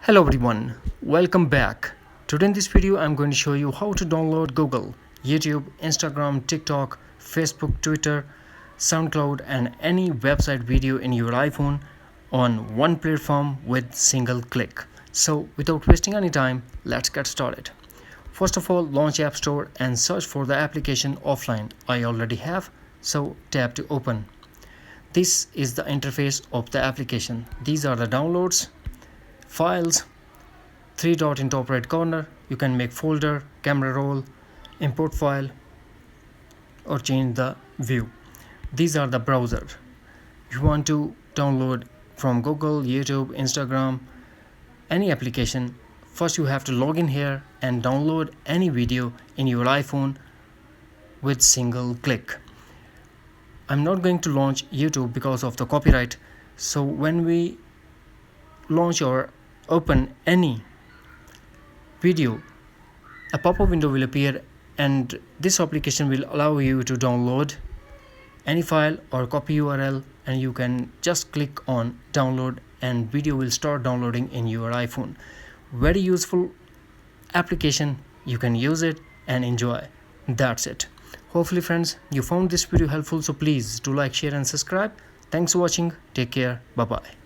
Hello everyone, welcome back. Today in this video I'm going to show you how to download Google, YouTube, Instagram, TikTok, Facebook, Twitter, SoundCloud and any website video in your iPhone on one platform with single click. So without wasting any time, let's get started. First of all, launch App Store and search for the application offline. I already have, so tap to open. This is the interface of the application. These are the downloads, files, three dot in top right corner. You can make folder, camera roll, import file or change the view. These are the browser. You want to download from Google, YouTube, Instagram, any application. First you have to log in here and download any video in your iPhone with single click. I'm not going to launch YouTube because of the copyright. So when we launch or open any video, a pop-up window will appear and this application will allow you to download any file or copy URL, and you can just click on download and video will start downloading in your iPhone. Very useful application. You can use it and enjoy. That's it. Hopefully friends, you found this video helpful, so please do like, share and subscribe. Thanks for watching. Take care. Bye bye.